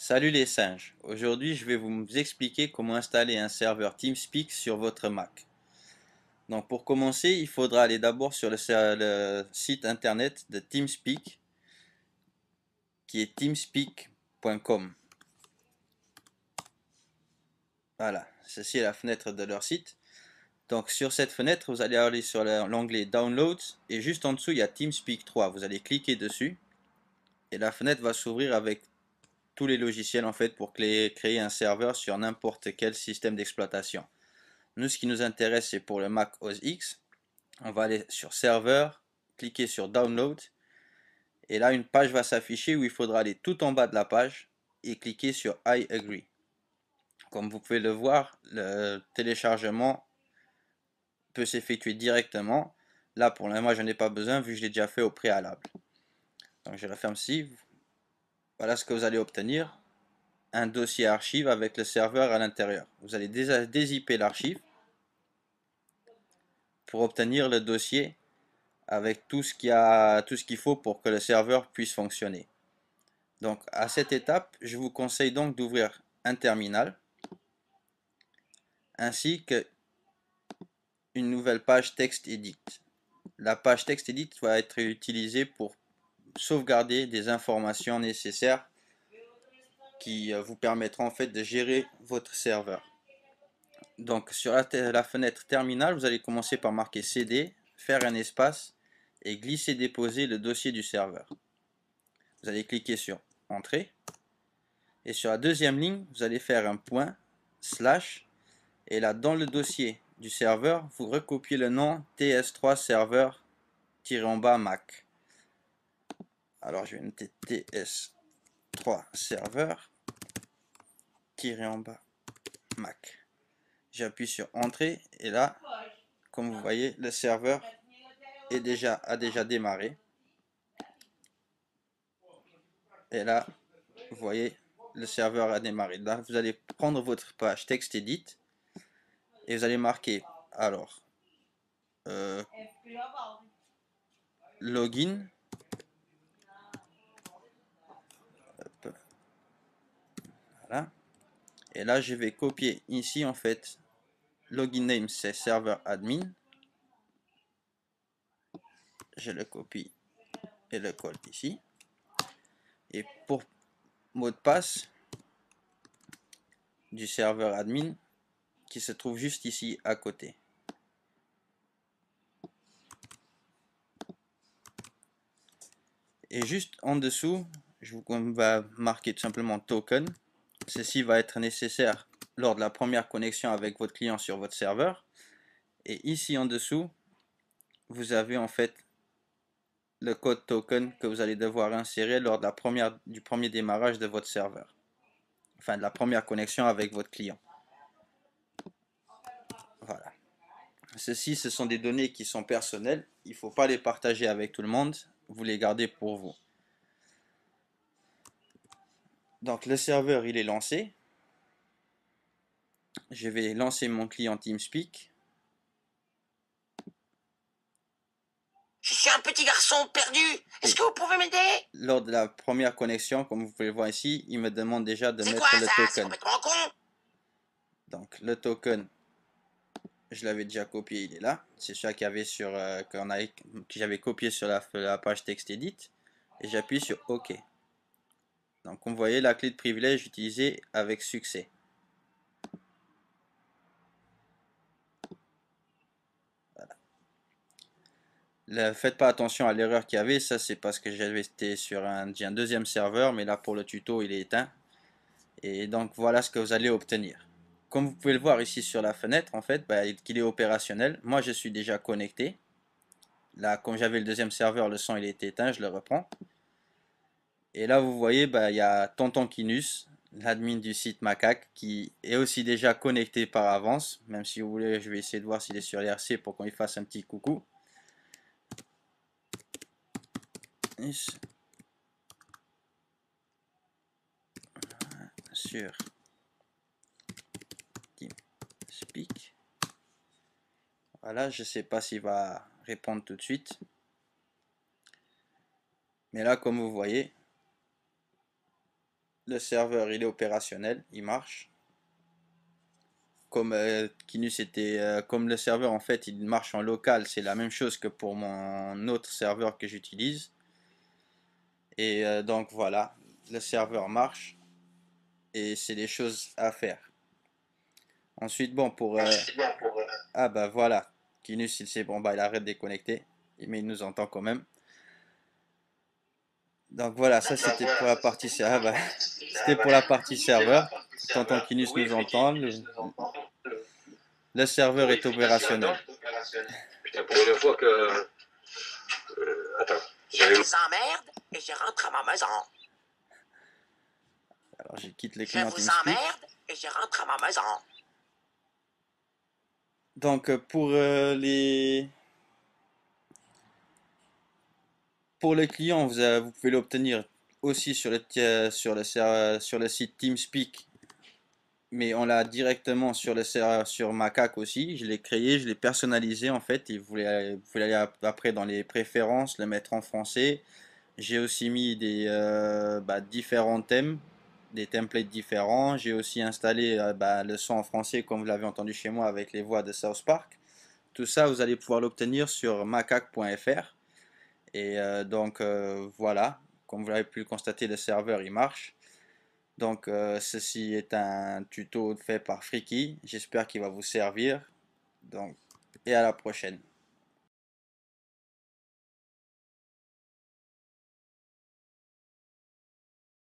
Salut les singes, aujourd'hui je vais vous expliquer comment installer un serveur TeamSpeak sur votre Mac. Donc pour commencer, il faudra aller d'abord sur le site internet de TeamSpeak qui est teamspeak.com. Voilà, ceci est la fenêtre de leur site. Donc sur cette fenêtre, vous allez aller sur l'onglet Downloads et juste en dessous il y a TeamSpeak 3. Vous allez cliquer dessus et la fenêtre va s'ouvrir avec tous les logiciels en fait pour créer un serveur sur n'importe quel système d'exploitation. Nous, ce qui nous intéresse, c'est pour le Mac OS X. On va aller sur Serveur, cliquer sur Download. Et là, une page va s'afficher où il faudra aller tout en bas de la page et cliquer sur I agree. Comme vous pouvez le voir, le téléchargement peut s'effectuer directement. Là, pour le moment, je n'en ai pas besoin vu que je l'ai déjà fait au préalable. Donc, je la ferme ici. Voilà ce que vous allez obtenir. Un dossier archive avec le serveur à l'intérieur. Vous allez dézipper l'archive pour obtenir le dossier avec tout ce qu'il faut pour que le serveur puisse fonctionner. Donc à cette étape, je vous conseille donc d'ouvrir un terminal ainsi que une nouvelle page TextEdit. La page TextEdit va être utilisée pour sauvegarder des informations nécessaires qui vous permettront en fait de gérer votre serveur. Donc sur la fenêtre terminal, vous allez commencer par marquer CD, faire un espace et glisser-déposer le dossier du serveur. Vous allez cliquer sur Entrée. Et sur la deuxième ligne, vous allez faire un point, slash, et là dans le dossier du serveur, vous recopiez le nom TS3 serveur-en-bas Mac. Alors je vais noter TS3 serveur-en-bas Mac. J'appuie sur Entrée et là, comme vous voyez, le serveur a déjà démarré. Et là, vous voyez, le serveur a démarré. Là, vous allez prendre votre page TextEdit et vous allez marquer alors login. Voilà. Et là, je vais copier ici en fait. Login name c'est serveur admin. Je le copie et le colle ici. Et pour mot de passe du serveur admin qui se trouve juste ici à côté. Et juste en dessous, on va marquer tout simplement token. Ceci va être nécessaire lors de la première connexion avec votre client sur votre serveur. Et ici en dessous, vous avez en fait le code token que vous allez devoir insérer lors de du premier démarrage de votre serveur. Enfin, de la première connexion avec votre client. Voilà. Ceci, ce sont des données qui sont personnelles. Il ne faut pas les partager avec tout le monde. Vous les gardez pour vous. Donc, le serveur, il est lancé. Je vais lancer mon client TeamSpeak. Je suis un petit garçon perdu. Est-ce que vous pouvez m'aider? Lors de la première connexion, comme vous pouvez le voir ici, il me demande déjà de C'est mettre quoi le ça? C'est token. complètement con. Donc, le token, je l'avais déjà copié, il est là. C'est celui qu'il y avait que j'avais copié sur la page TextEdit. Et j'appuie sur OK. Donc, comme vous voyez, la clé de privilège utilisée avec succès. Faites pas attention à l'erreur qu'il y avait, ça c'est parce que j'avais été sur un deuxième serveur, mais là pour le tuto il est éteint. Et donc voilà ce que vous allez obtenir. Comme vous pouvez le voir ici sur la fenêtre, en fait, qu'il est opérationnel. Moi je suis déjà connecté. Là, comme j'avais le deuxième serveur, le son il est éteint, je le reprends. Et là vous voyez, il y a Tonton Kinus, l'admin du site Macaque, qui est aussi déjà connecté par avance. Même si vous voulez, je vais essayer de voir s'il est sur l'RC pour qu'on lui fasse un petit coucou. Sur TeamSpeak. Voilà, je ne sais pas s'il va répondre tout de suite. Mais là, comme vous voyez, Le serveur il est opérationnel, il marche. Comme Kinus était, comme le serveur en fait il marche en local, c'est la même chose que pour mon autre serveur que j'utilise. Et donc voilà, le serveur marche et c'est des choses à faire. Ensuite, bon, ah bah voilà, Kinus il sait, bon bah il arrête de déconnecter, mais il nous entend quand même. Donc voilà, ça c'était pour la partie serveur. Ah bah, c'était pour la partie serveur. Tonton Kinus Oui, nous entend, effectivement, nous entendons. le serveur Oui, est effectivement. opérationnel. Putain, pour une fois que... attends, Je vous emmerde et je rentre à ma maison. Alors je quitte le Je client vous TeamSpeak. emmerde et je rentre à ma maison. Donc pour les clients, vous pouvez l'obtenir aussi sur le site TeamSpeak, mais on l'a directement sur le serveur sur Macaque aussi. Je l'ai créé, je l'ai personnalisé en fait. Et vous voulez aller après dans les préférences, le mettre en français. J'ai aussi mis différents thèmes, des templates différents. J'ai aussi installé le son en français comme vous l'avez entendu chez moi avec les voix de South Park. Tout ça, vous allez pouvoir l'obtenir sur macaque.fr. Et voilà, comme vous l'avez pu le constater, le serveur il marche. Donc ceci est un tuto fait par Friki. J'espère qu'il va vous servir. Donc, et à la prochaine.